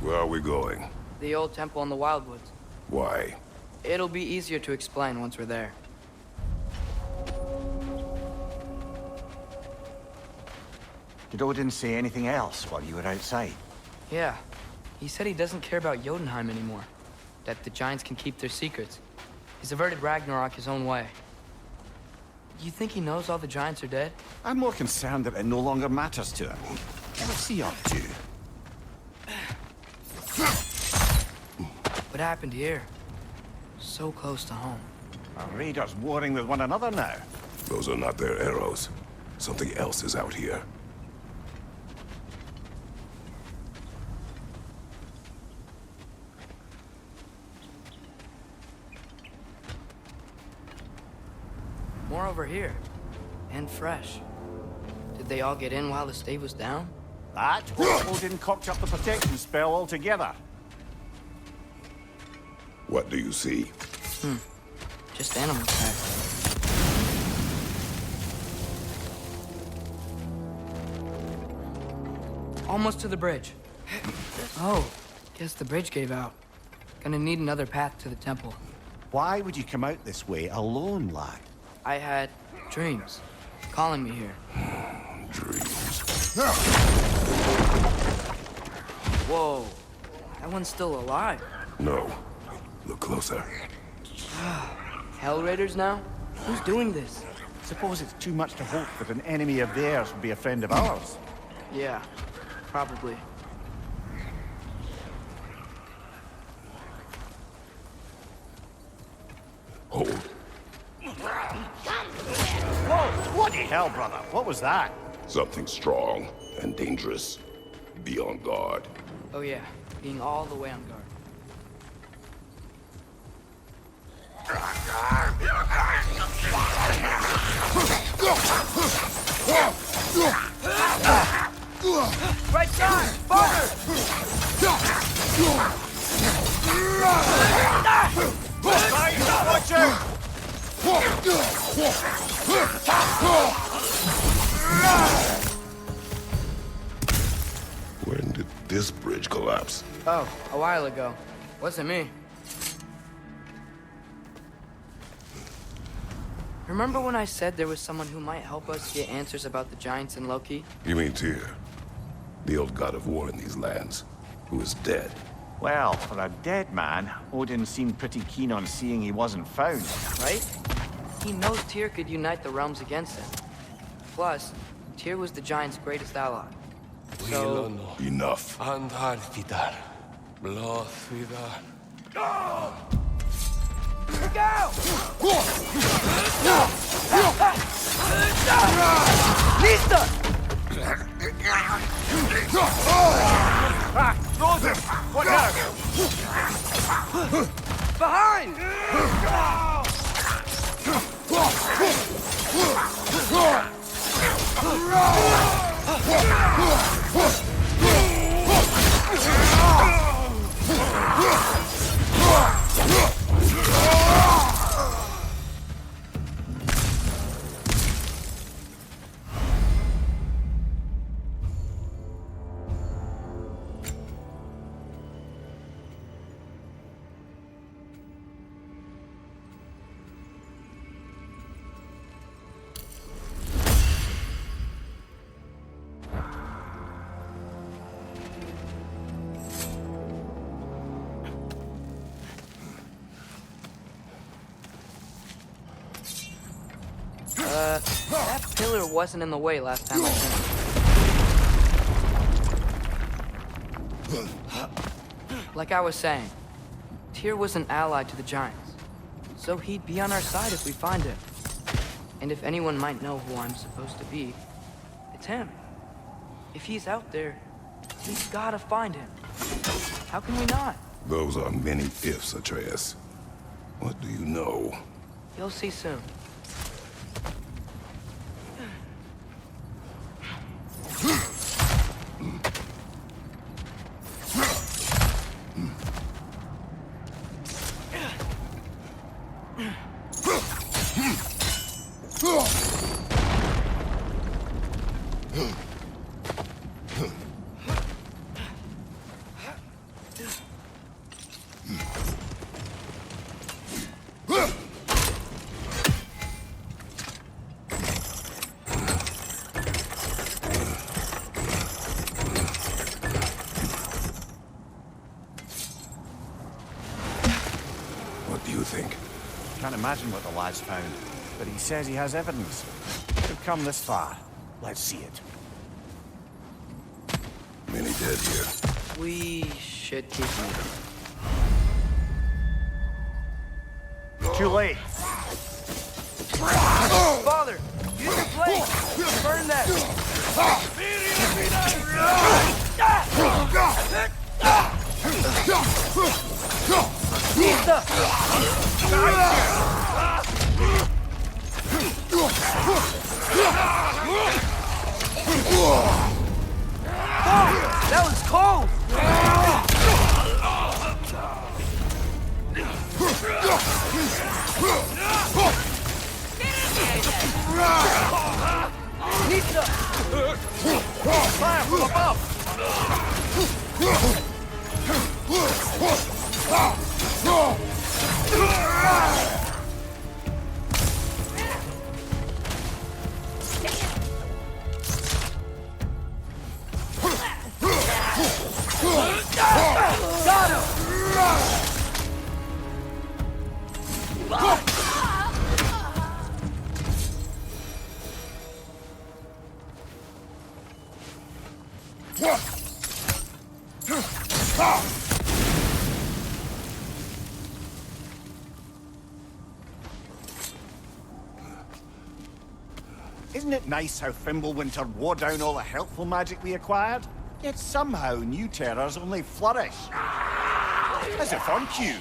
Where are we going? The old temple in the Wildwoods. Why? It'll be easier to explain once we're there. Did Odin say anything else while you were outside? Yeah. He said he doesn't care about Jotunheim anymore. That the Giants can keep their secrets. He's averted Ragnarok his own way. You think he knows all the Giants are dead? I'm more concerned that it no longer matters to him. What's he up to? What happened here? So close to home. Our raiders warring with one another now. Those are not their arrows. Something else is out here. More over here. And fresh. Did they all get in while the stave was down? That, or Odin cocked up the protection spell altogether. What do you see? Just animal tracks. Almost to the bridge. Oh, guess the bridge gave out. Gonna need another path to the temple. Why would you come out this way alone, lad? I had dreams calling me here. Dreams. Whoa, that one's still alive. No. Look closer. Hell Raiders now? Who's doing this? Suppose it's too much to hope that an enemy of theirs would be a friend of ours. Yeah, probably. Hold. Whoa! Bloody hell, brother! What was that? Something strong and dangerous. Be on guard. Oh yeah, being all the way on guard. Right side! Fire! Watch out! When did this bridge collapse? Oh, a while ago. Wasn't me. Remember when I said there was someone who might help us get answers about the Giants and Loki? You mean Tyr? The old god of war in these lands, who is dead. Well, for a dead man, Odin seemed pretty keen on seeing he wasn't found. Right? He knows Tyr could unite the realms against him. Plus, Tyr was the Giants' greatest ally. So... Enough. Andar vidar, blood vidar. Look out! Lista! Rosen! Watch out! Behind! That pillar wasn't in the way last time I came. Like I was saying, Tyr was an ally to the Giants, so he'd be on our side if we find him. And if anyone might know who I'm supposed to be, it's him. If he's out there, we've gotta find him. How can we not? Those are many ifs, Atreus. What do you know? You'll see soon. Can't imagine what the lad's found, but he says he has evidence. We've come this far. Let's see it. Many dead here. We should keep moving. Too late. Father, use your blade! Burn that! Nista! That was cold! Nista! Fire from above! Got him! Isn't it nice how Fimbulwinter wore down all the helpful magic we acquired? Yet somehow new terrors only flourish. As if on cue.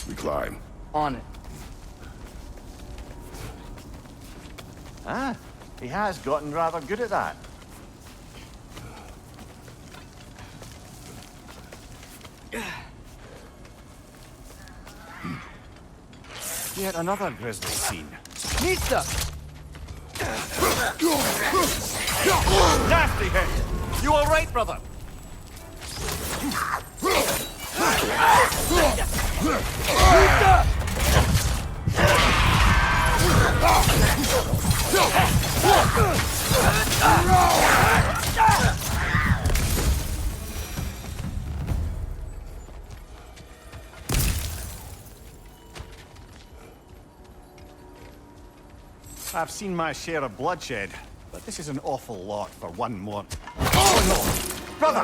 We climb. On it. Ah, he has gotten rather good at that. Yet another grisly scene. Nista! Nasty hit! You all right, brother? I've seen my share of bloodshed, but this is an awful lot for one more. Oh no! Brother!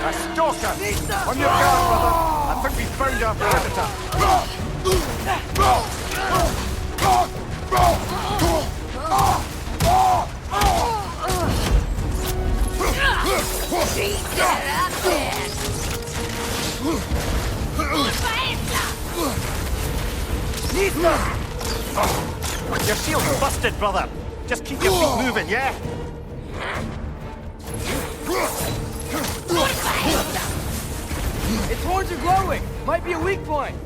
A stalker! On your guard, brother! I think we found our predator! Your shield's busted, brother! Just keep your feet moving, yeah? Its horns are glowing! Might be a weak point!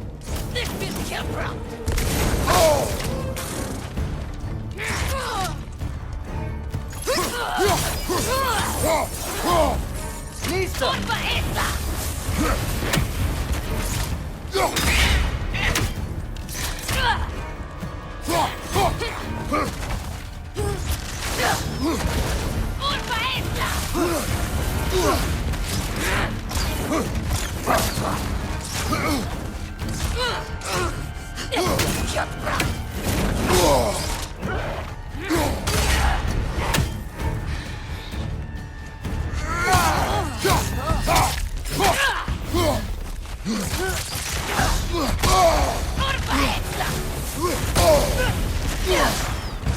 Nista!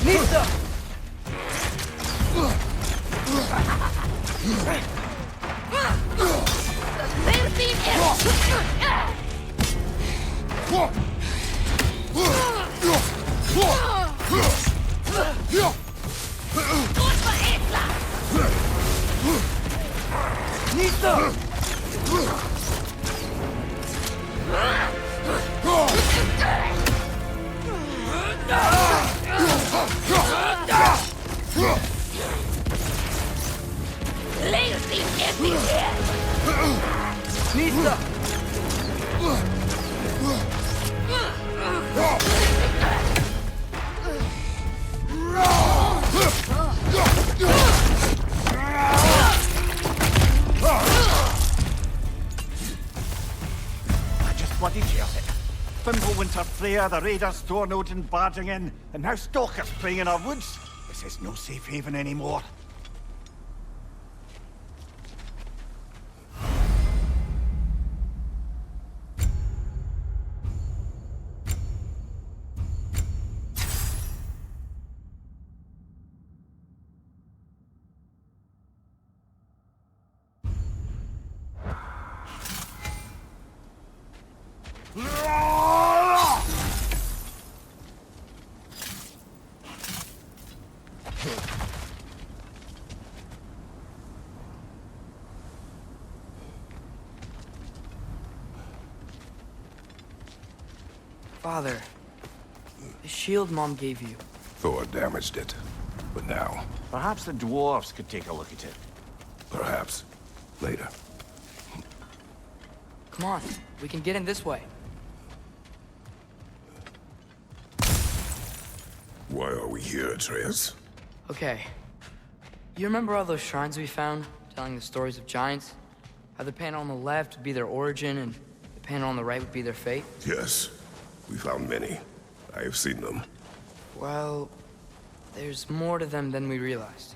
Nista! Nista! Mista! I just bloody heard it. Fimbulwinter Freya, the raiders, Thorn Odin barging in, and now stalkers preying in our woods. This is no safe haven anymore. Father, the shield Mom gave you. Thor damaged it. But now, Perhaps the dwarves could take a look at it. perhaps, later. Come on, we can get in this way. Why are we here, Atreus? Okay. You remember all those shrines we found, telling the stories of giants? How the panel on the left would be their origin, and the panel on the right would be their fate? Yes, we found many. I have seen them. Well, there's more to them than we realized.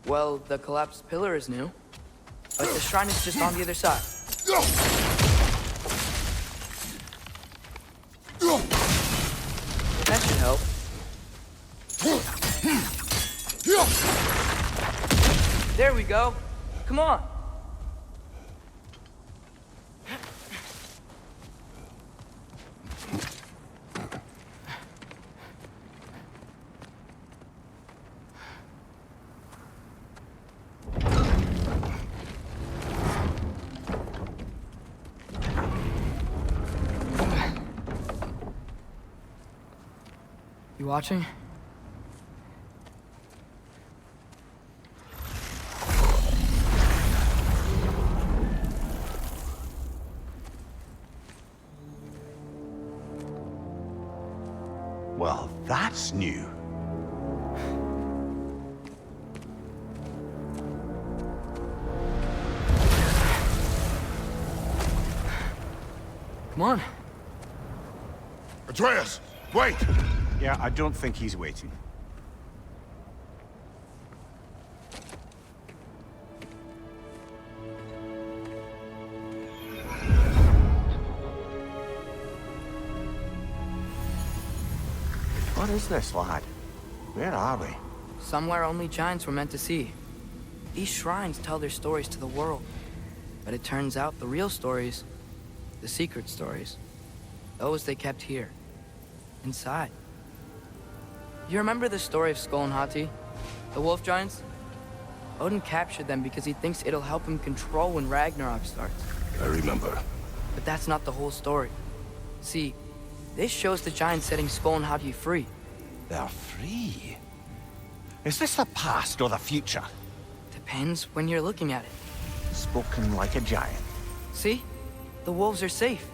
Well, the collapsed pillar is new, but the shrine is just on the other side. That should help. There we go. Come on. You watching? Well, that's new. Come on. Atreus, wait! Yeah, I don't think he's waiting. What is this, lad? Where are we? Somewhere only giants were meant to see. These shrines tell their stories to the world. But it turns out the real stories, the secret stories, those they kept here, inside. You remember the story of Skull and Hati? The wolf giants? Odin captured them because he thinks it'll help him control when Ragnarok starts. I remember. But that's not the whole story. See, this shows the giants setting Skull and Hati free. They're free. Is this the past or the future? Depends when you're looking at it. Spoken like a giant. See? The wolves are safe.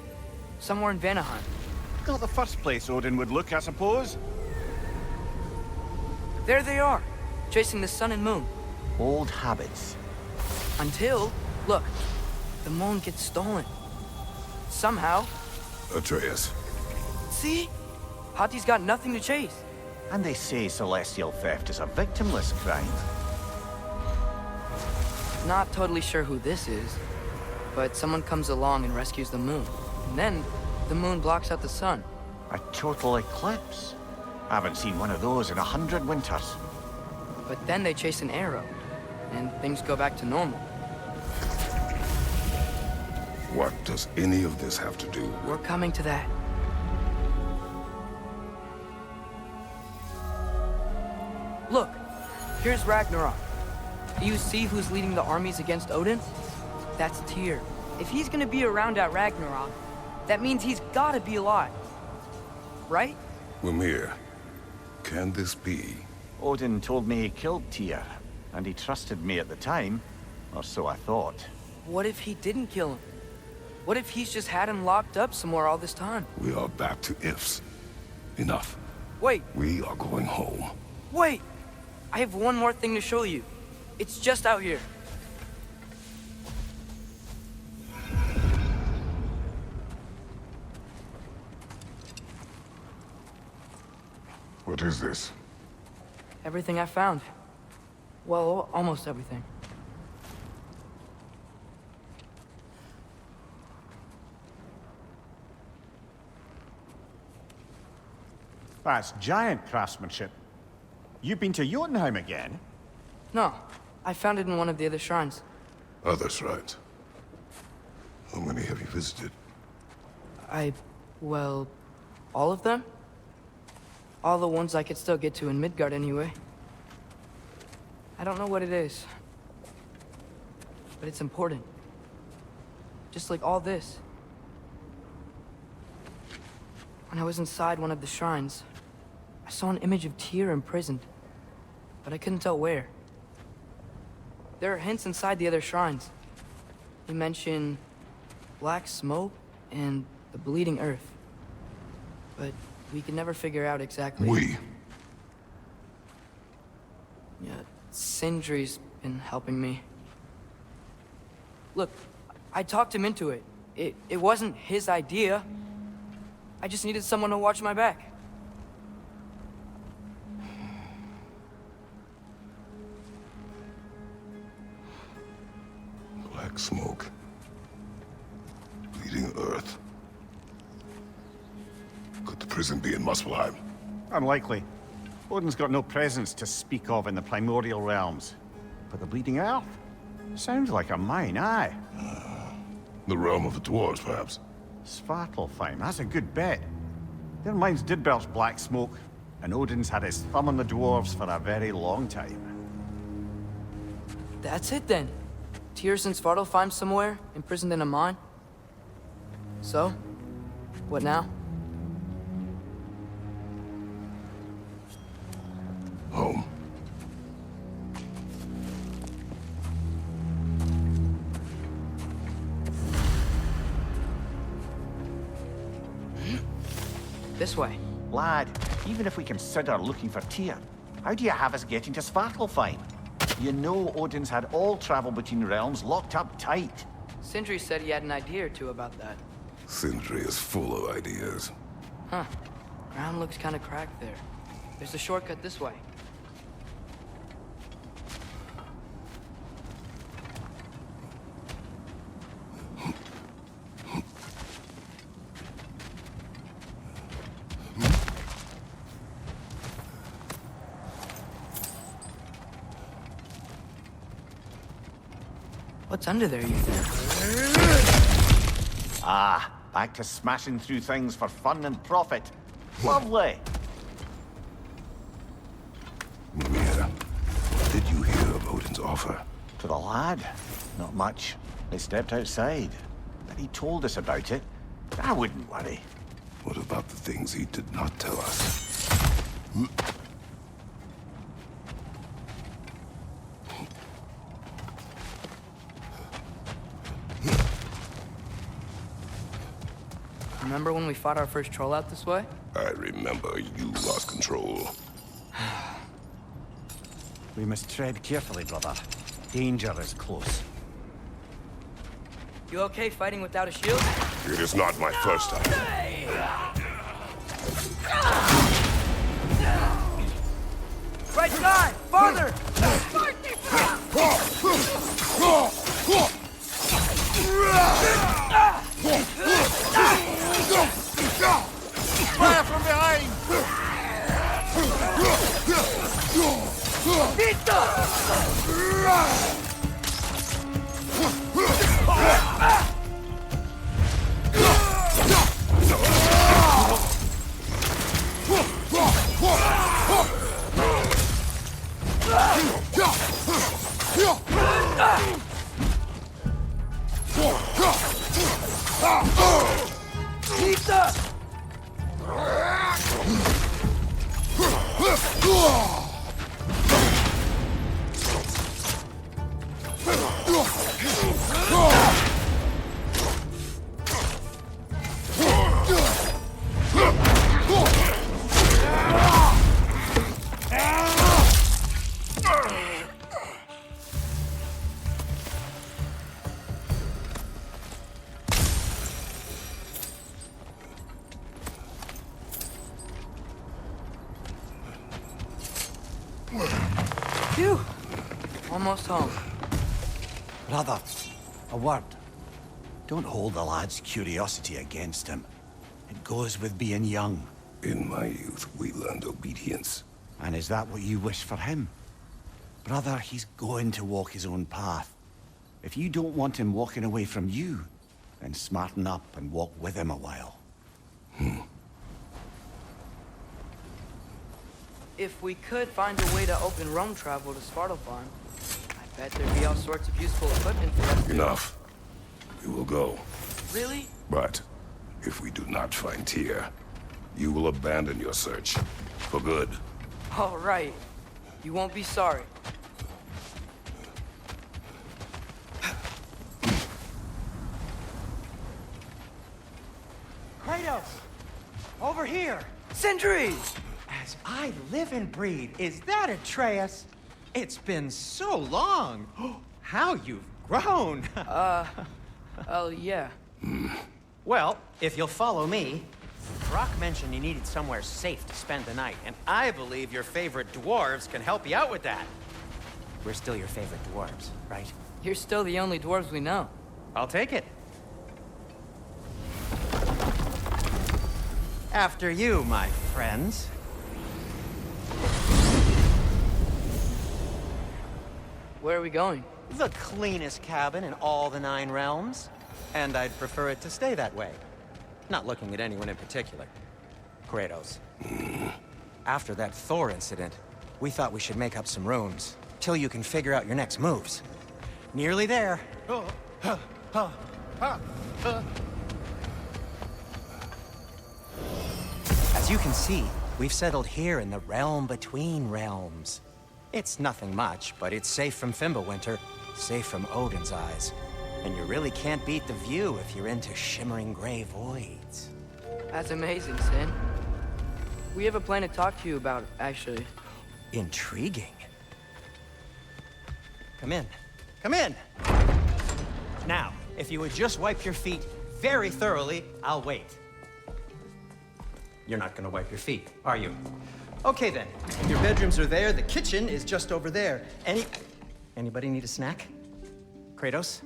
Somewhere in Vanaheim. Not the first place Odin would look, I suppose. There they are, chasing the sun and moon. Old habits. Until, look, the moon gets stolen. Somehow. Atreus. See? Hati's got nothing to chase. And they say celestial theft is a victimless crime. Not totally sure who this is, but someone comes along and rescues the moon. And then, the moon blocks out the sun. A total eclipse. I haven't seen one of those in 100 winters. But then they chase an arrow, and things go back to normal. What does any of this have to do? We're coming to that. Look, here's Ragnarok. Do you see who's leading the armies against Odin? That's Tyr, If he's gonna be around at Ragnarok, that means he's gotta be alive. Right? Mimir, can this be? Odin told me he killed Tyr, and he trusted me at the time, or so I thought. What if he didn't kill him? What if he's just had him locked up somewhere all this time? We are back to ifs. Enough. Wait, We are going home. wait! I have one more thing to show you. It's just out here. What is this? Everything I found. Well, almost everything. That's giant craftsmanship. You've been to Jotunheim again? No, I found it in one of the other shrines. Other shrines. How many have you visited? Well, all of them? All the ones I could still get to in Midgard anyway. I don't know what it is, but it's important. Just like all this. When I was inside one of the shrines, I saw an image of Tyr imprisoned, but I couldn't tell where. There are hints inside the other shrines. They mention black smoke and the bleeding earth. But we could never figure out exactly. We. Yeah, Sindri's been helping me. Look, I talked him into it. It wasn't his idea. I just needed someone to watch my back. Black smoke. Bleeding earth. Could the prison be in Muspelheim? Unlikely. Odin's got no presence to speak of in the primordial realms. But the Bleeding Earth? Sounds like a mine, aye. The realm of the dwarves, perhaps? Svartalfheim, that's a good bet. Their mines did belch black smoke, and Odin's had his thumb on the dwarves for a very long time. That's it then. Tyr's in Svartalfheim somewhere, imprisoned in a mine. So, what now? Home. This way. Lad, even if we consider looking for Tyr, how do you have us getting to Svartalfheim? You know Odin's had all travel between realms locked up tight. Sindri said he had an idea or two about that. Sindri is full of ideas. Huh. Ground looks kind of cracked there. There's a shortcut this way. What's under there, you think? Ah, back to smashing through things for fun and profit. Lovely. Mimir, what did you hear of Odin's offer? To the lad, not much. They stepped outside. But he told us about it. I wouldn't worry. What about the things he did not tell us? Remember when we fought our first troll out this way? I remember you lost control. We must tread carefully, brother. Danger is close. You okay fighting without a shield? It is not my first time. Right side! Farther! Fire from behind! Phew! Almost home. Brother, a word. Don't hold the lad's curiosity against him. It goes with being young. In my youth, we learned obedience. And is that what you wish for him? Brother, he's going to walk his own path. If you don't want him walking away from you, then smarten up and walk with him a while. If we could find a way to open Rome travel to Svartalfheim, I bet there'd be all sorts of useful equipment for us. Enough. We will go. Really? But if we do not find Tyr, you will abandon your search. For good. All right. You won't be sorry. Kratos! Over here! Sentry! As I live and breathe, is that Atreus? It's been so long! How you've grown! Oh, yeah. Well, if you'll follow me, Brock mentioned you needed somewhere safe to spend the night, and I believe your favorite dwarves can help you out with that. We're still your favorite dwarves, right? You're still the only dwarves we know. I'll take it. After you, my friends. Where are we going? The cleanest cabin in all the 9 realms. And I'd prefer it to stay that way. Not looking at anyone in particular. Kratos. After that Thor incident, we thought we should make up some rooms, till you can figure out your next moves. Nearly there. As you can see, we've settled here in the realm between realms. It's nothing much, but it's safe from Fimbulwinter, safe from Odin's eyes. And you really can't beat the view if you're into shimmering gray voids. That's amazing, Sin. We have a plan to talk to you about, actually. Intriguing. Come in. Come in! Now, if you would just wipe your feet very thoroughly, I'll wait. You're not gonna wipe your feet, are you? Okay then. Your bedrooms are there, the kitchen is just over there. Anybody need a snack? Kratos?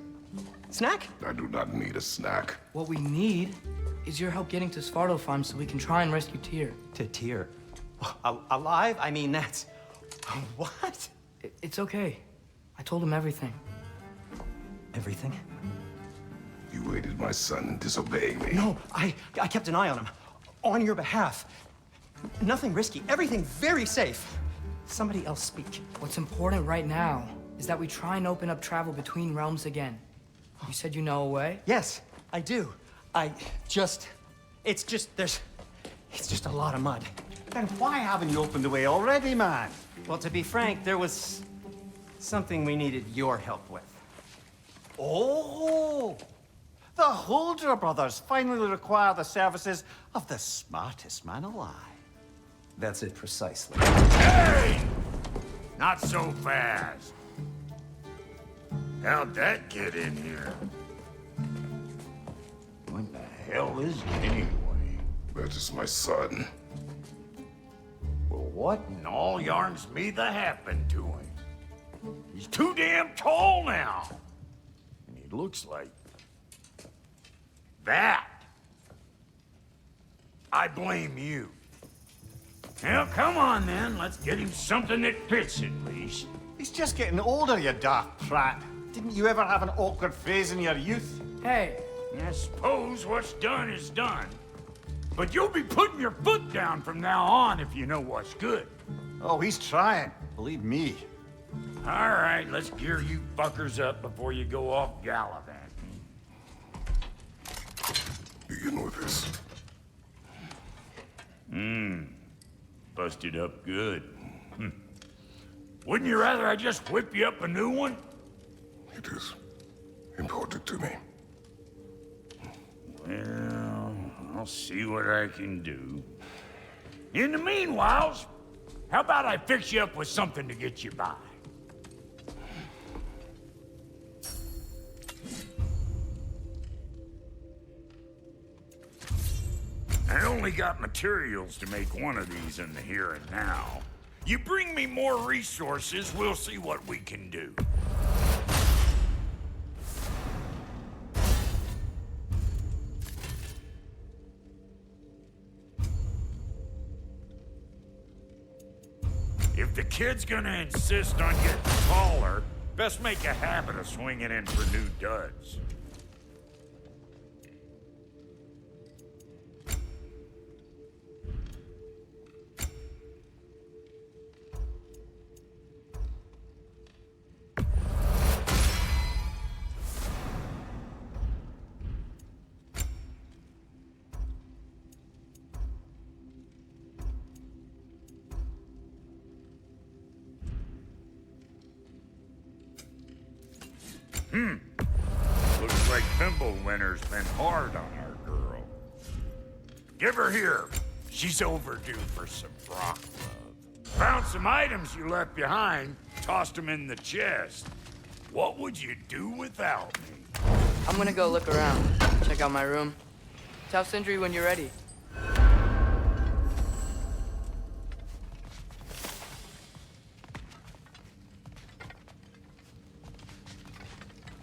Snack? I do not need a snack. What we need is your help getting to Svartalfheim so we can try and rescue Tyr. To Tyr. Alive? I mean, that's... What? It's okay. I told him everything. Everything? You aided my son in disobeying me. No, I kept an eye on him. On your behalf. Nothing risky. Everything very safe. Somebody else speak. What's important right now is that we try and open up travel between realms again. You said you know a way? Yes, I do. It's just a lot of mud. Then why haven't you opened the way already, man? Well, to be frank, there was something we needed your help with. Oh! The Holder brothers finally require the services of the smartest man alive. That's it precisely. Hey! Not so fast. How'd that get in here? What the hell is it anyway? That is my son. Well, what in all yarns me that happened to him? He's too damn tall now. And he looks like... that. I blame you. Now, come on then. Let's get him something that fits at least. He's just getting older, you daft prat. Didn't you ever have an awkward phase in your youth? Hey, I suppose what's done is done. But you'll be putting your foot down from now on if you know what's good. Oh, he's trying. Believe me. All right, let's gear you fuckers up before you go off gallivanting. Begin with this. busted up good. Wouldn't you rather I just whip you up a new one? It is important to me. Well, I'll see what I can do. In the meanwhile, how about I fix you up with something to get you by? I only got materials to make one of these in the here and now. You bring me more resources, we'll see what we can do. If the kid's gonna insist on getting taller, best make a habit of swinging in for new duds. Looks like Winter's been hard on our girl. Give her here. She's overdue for some rock love. Found some items you left behind, tossed them in the chest. What would you do without me? I'm gonna go look around, check out my room. Tell Sindri when you're ready.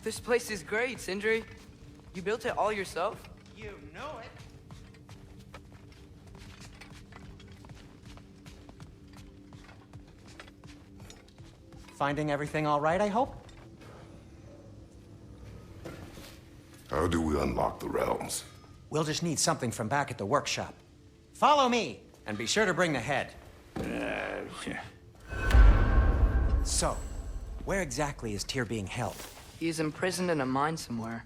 This place is great, Sindri. You built it all yourself? You know it. Finding everything all right, I hope? How do we unlock the realms? We'll just need something from back at the workshop. Follow me, and be sure to bring the head. So, where exactly is Tyr being held? He's imprisoned in a mine somewhere.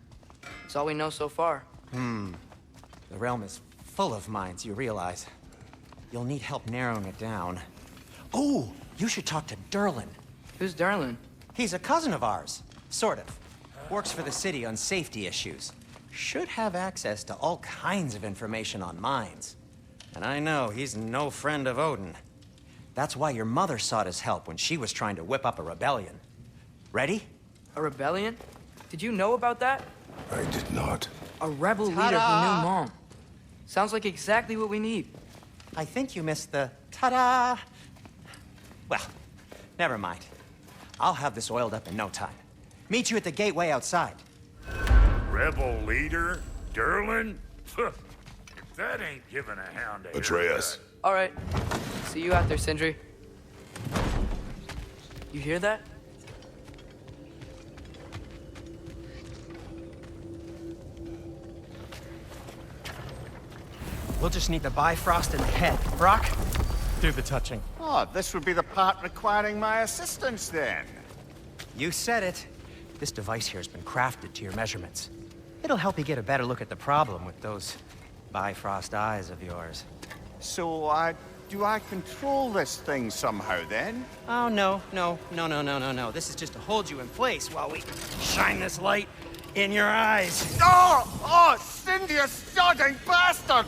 That's all we know so far. The realm is full of mines, you realize. You'll need help narrowing it down. Oh, you should talk to Durlin. Who's Darlin? He's a cousin of ours, sort of. Works for the city on safety issues. Should have access to all kinds of information on mines. And I know he's no friend of Odin. That's why your mother sought his help when she was trying to whip up a rebellion. Ready? A rebellion? Did you know about that? I did not. A rebel leader who knew Mom. Sounds like exactly what we need. I think you missed the ta-da. Well, never mind. I'll have this oiled up in no time. Meet you at the gateway outside. Rebel leader? Durlin? If that ain't giving a hound a Atreus. All right. See you out there, Sindri. You hear that? We'll just need the Bifrost in the head. Brock, do the touching. Oh, this would be the part requiring my assistance then. You said it. This device here has been crafted to your measurements. It'll help you get a better look at the problem with those Bifrost eyes of yours. So, do I control this thing somehow then? Oh, no. This is just to hold you in place while we shine this light in your eyes. Oh, Cindy, you sodding bastard!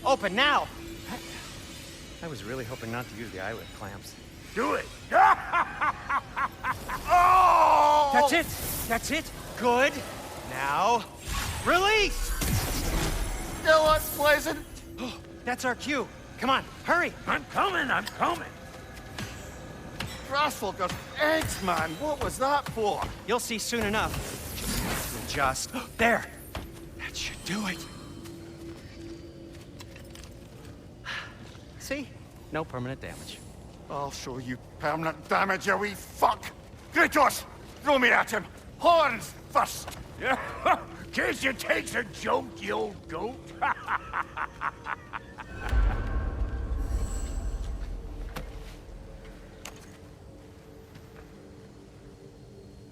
Open now! I was really hoping not to use the eyelid clamps. Do it! That's it! Good! Now, release! Still unpleasant. That's our cue. Come on, hurry! I'm coming! Grasshopper's eggs, man. What was that for? You'll see soon enough. Just there! That should do it. See? No permanent damage. I'll show you permanent damage, you wee fuck! Kratos! Throw me at him! Horns first! Yeah, case you takes a joke, you old goat.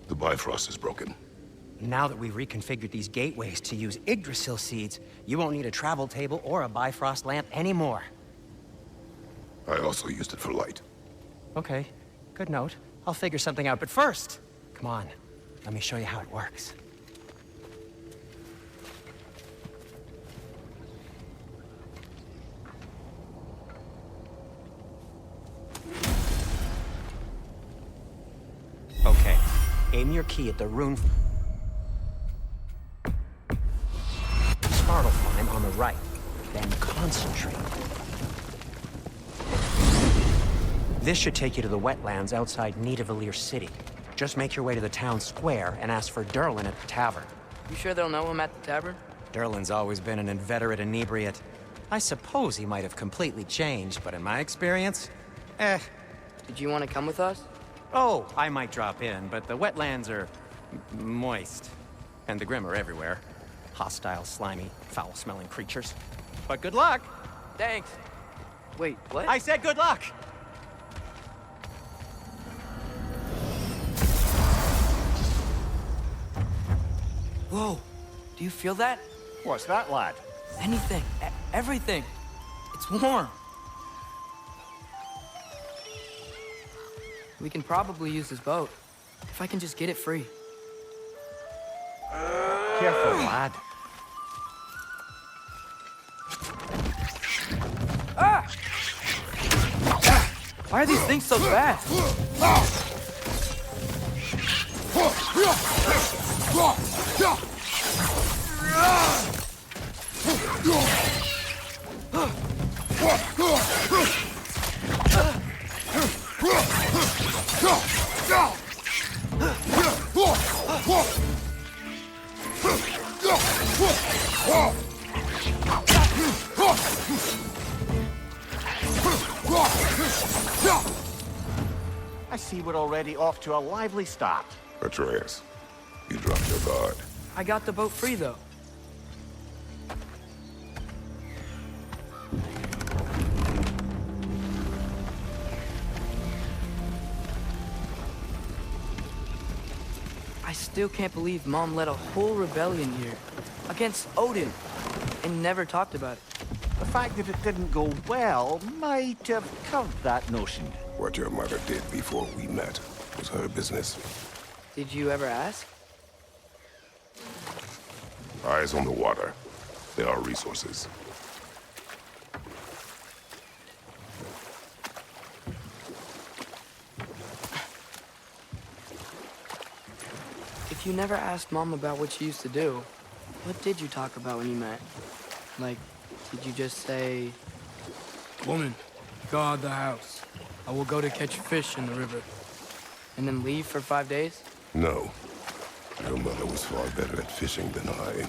The Bifrost is broken. Now that we've reconfigured these gateways to use Yggdrasil seeds, you won't need a travel table or a Bifrost lamp anymore. I also used it for light. Okay, good note. I'll figure something out, but first, come on, let me show you how it works. Okay, aim your key at the rune startle climb on the right, then concentrate. This should take you to the wetlands outside Nidavellir City. Just make your way to the town square and ask for Derlin at the tavern. You sure they'll know him at the tavern? Derlin's always been an inveterate inebriate. I suppose he might have completely changed, but in my experience, Did you want to come with us? Oh, I might drop in, but the wetlands are moist. And the Grim are everywhere. Hostile, slimy, foul-smelling creatures. But good luck! Thanks. Wait, what? I said good luck! Whoa, do you feel that? What's that, lad? Anything, everything. It's warm. We can probably use this boat, if I can just get it free. Careful, lad. Ah! Why are these things so fast? I see we're already off to a lively start. Atreus, you dropped your guard. I got the boat free, though. I still can't believe Mom led a whole rebellion here against Odin and never talked about it. The fact that it didn't go well might have curved that notion. What your mother did before we met was her business. Did you ever ask? Eyes on the water. There are resources. If you never asked Mom about what she used to do, what did you talk about when you met? Like, did you just say... Woman, guard the house. I will go to catch fish in the river. And then leave for 5 days? No. Your mother was far better at fishing than I.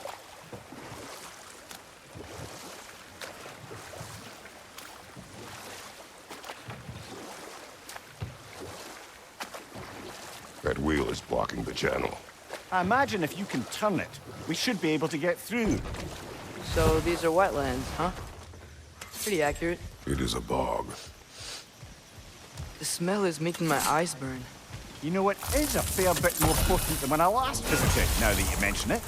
That wheel is blocking the channel. I imagine if you can turn it, we should be able to get through. So these are wetlands, huh? Pretty accurate. It is a bog. The smell is making my eyes burn. You know, it is a fair bit more potent than when I last visited, now that you mention it.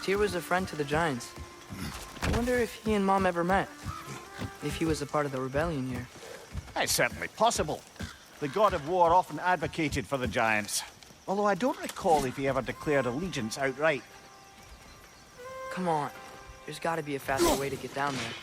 Tyr was a friend to the Giants. I wonder if he and Mom ever met. If he was a part of the rebellion here. It's certainly possible. The god of war often advocated for the Giants. Although I don't recall if he ever declared allegiance outright. Come on. There's gotta be a faster way to get down there.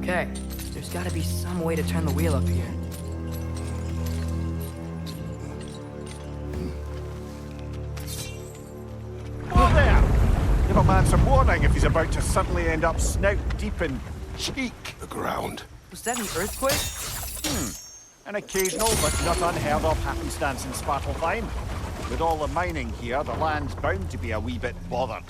Okay, there's gotta be some way to turn the wheel up here. Oh, there! Give a man some warning if he's about to suddenly end up snout deep in cheek. The ground. Was that an earthquake? An occasional but not unheard of happenstance in Svartalfheim. With all the mining here, the land's bound to be a wee bit bothered.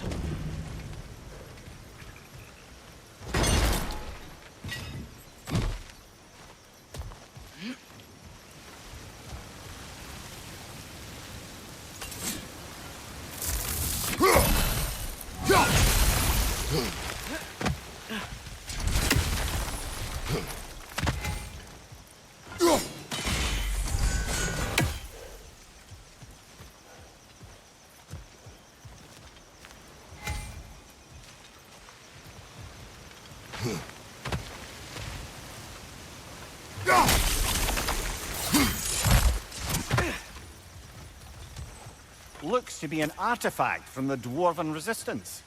Looks to be an artifact from the Dwarven Resistance.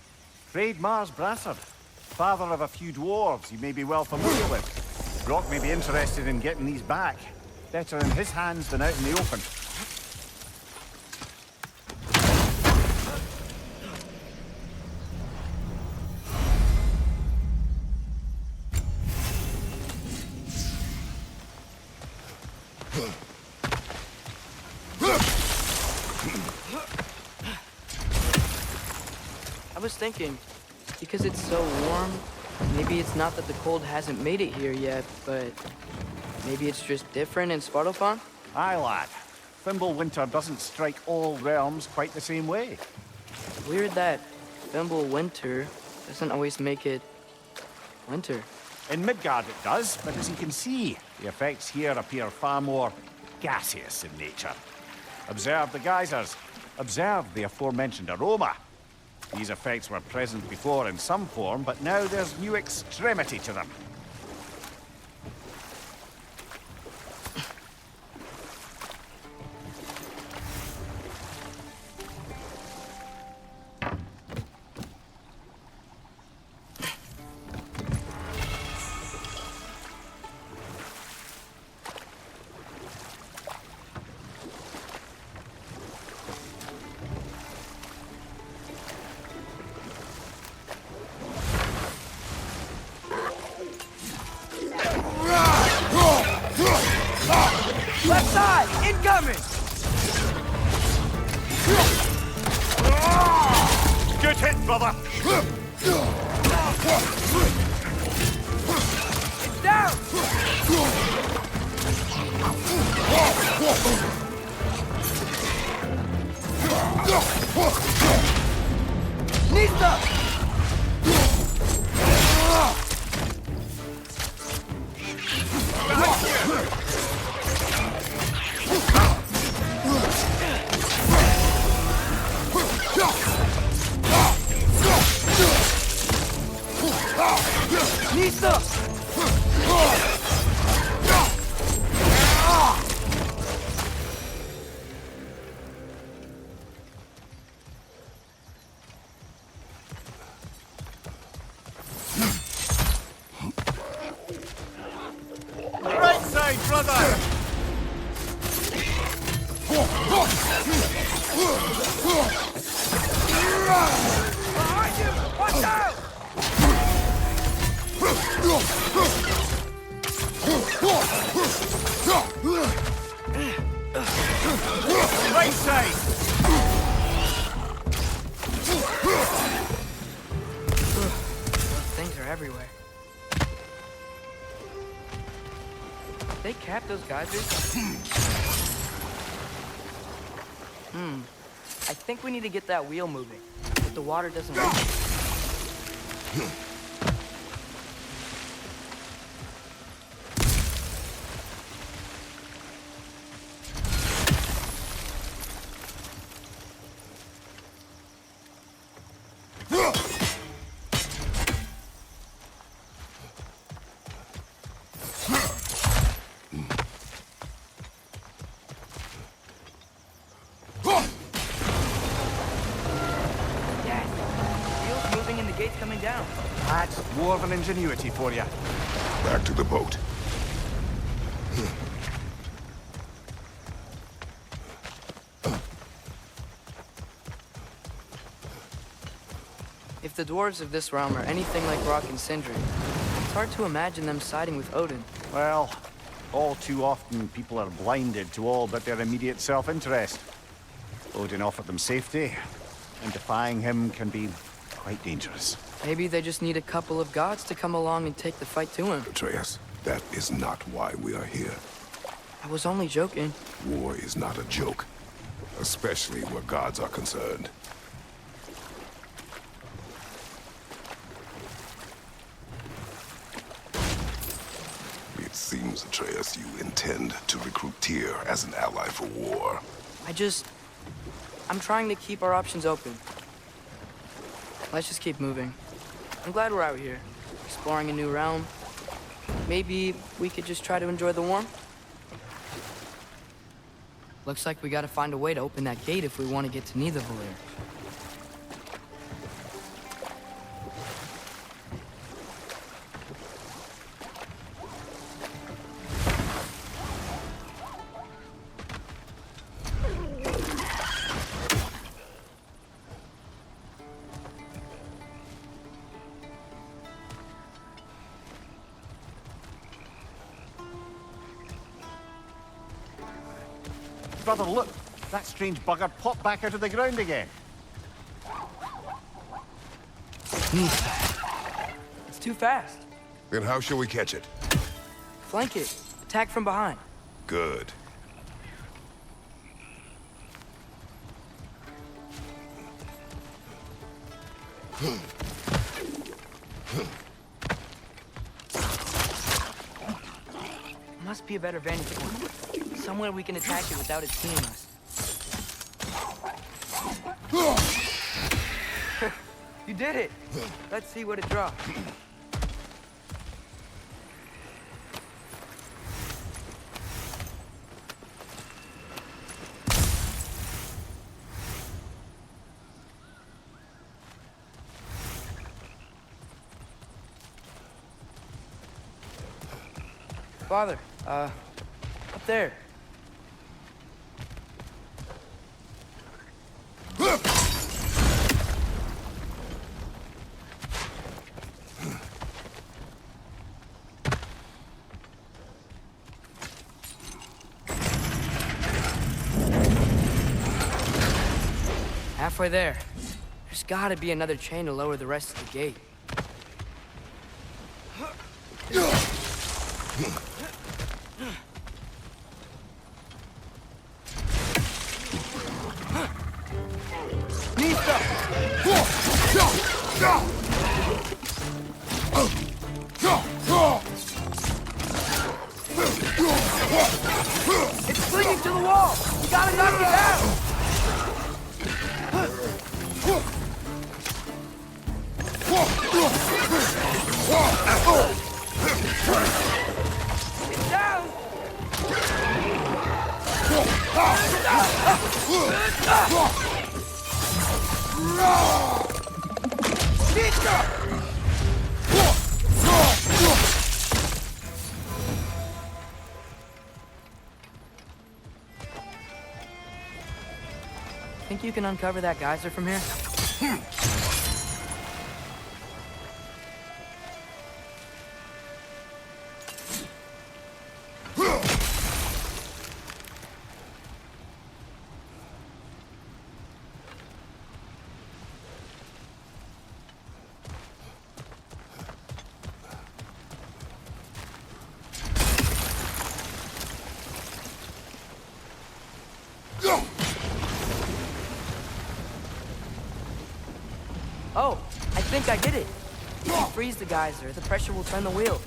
Trade Mars Brassard, father of a few dwarves you may be well familiar with. Brock may be interested in getting these back. Better in his hands than out in the open. I was thinking, because it's so warm, maybe it's not that the cold hasn't made it here yet, but maybe it's just different in Svartalfheim? Aye, lad. Winter doesn't strike all realms quite the same way. Weird that Winter doesn't always make it winter. In Midgard it does, but as you can see, the effects here appear far more gaseous in nature. Observe the geysers. Observe the aforementioned aroma. These effects were present before in some form, but now there's new extremity to them. Left side! Incoming! Good hit, brother! It's down! Nista! Nista! brother! Behind you! Watch out! Right side! Those things are everywhere. They capped those geysers? I think we need to get that wheel moving, but the water doesn't work. Gate's coming down. That's dwarven ingenuity for you. Back to the boat. If the dwarves of this realm are anything like Rock and Sindri, it's hard to imagine them siding with Odin. Well, all too often people are blinded to all but their immediate self-interest. Odin offered them safety, and defying him can be quite dangerous. Maybe they just need a couple of gods to come along and take the fight to him. Atreus, that is not why we are here. I was only joking. War is not a joke, especially where gods are concerned. It seems, Atreus, you intend to recruit Tyr as an ally for war. I'm trying to keep our options open. Let's just keep moving. I'm glad we're out here, exploring a new realm. Maybe we could just try to enjoy the warmth? Looks like we gotta find a way to open that gate if we want to get to Nidavellir. Brother, look! That strange bugger popped back out of the ground again. It's too fast. Then how shall we catch it? Flank it. Attack from behind. Good. Must be a better vantage point. Somewhere we can attack it without it seeing us. You did it! Let's see what it drops. Father, up there. Halfway there. There's gotta be another chain to lower the rest of the gate. It's clinging to the wall! We gotta knock it down! It's down! Think you can uncover that geyser from here? Oh, I think I get it. If you freeze the geyser, the pressure will turn the wheel.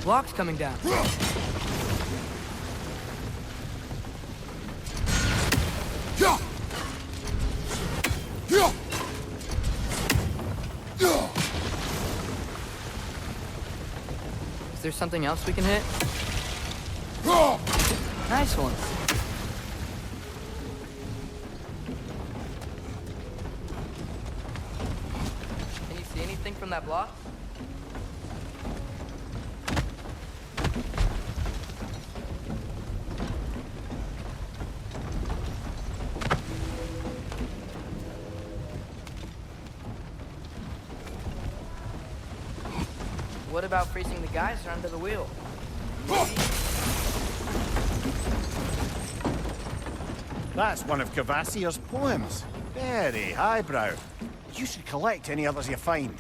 Blocks coming down. Is there something else we can hit? Nice one. Can you see anything from that block? What about freezing the geyser under the wheel? That's one of Cavassier's poems. Very highbrow. You should collect any others you find.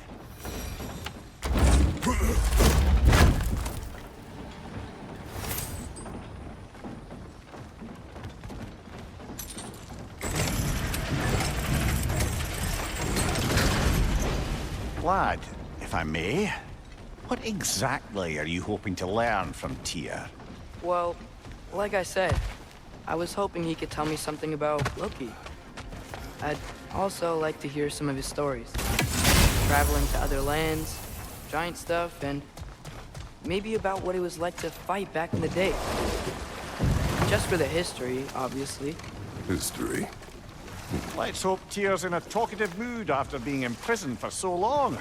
Lad, if I may, what exactly are you hoping to learn from Tyr? Well, like I said, I was hoping he could tell me something about Loki. I'd also like to hear some of his stories. Traveling to other lands, giant stuff, and maybe about what it was like to fight back in the day. Just for the history, obviously. History. Let's hope Tyr's in a talkative mood after being imprisoned for so long.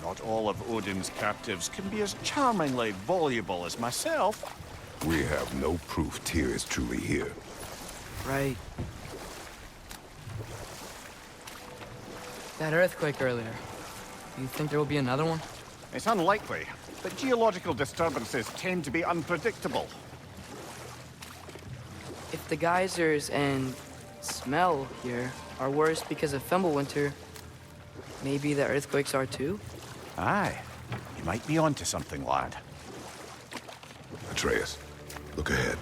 Not all of Odin's captives can be as charmingly voluble as myself. We have no proof Tyr is truly here. Right. That earthquake earlier. Do you think there will be another one? It's unlikely, but geological disturbances tend to be unpredictable. If the geysers and smell here are worse because of Fimbulwinter, maybe the earthquakes are too? Aye, you might be onto something, lad. Atreus, look ahead.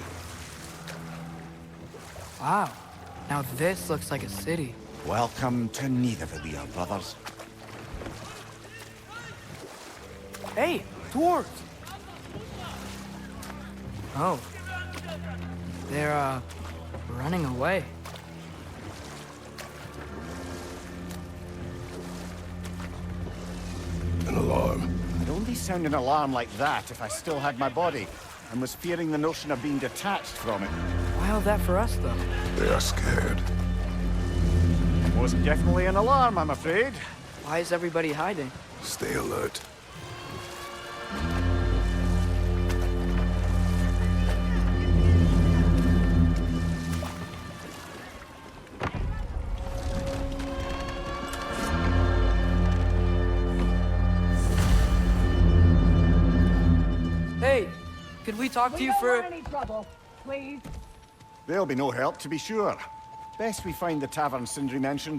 Wow. Now this looks like a city. Welcome to Nidavellir, brothers. Hey, dwarves! Oh. They're, running away. An alarm. I'd only sound an alarm like that if I still had my body, and was fearing the notion of being detached from it. Why that for us, though? They are scared. Was definitely an alarm, I'm afraid. Why is everybody hiding? Stay alert. Hey, could we talk to you We for... don't want any trouble, please. There'll be no help, to be sure. Best we find the tavern Sindri mentioned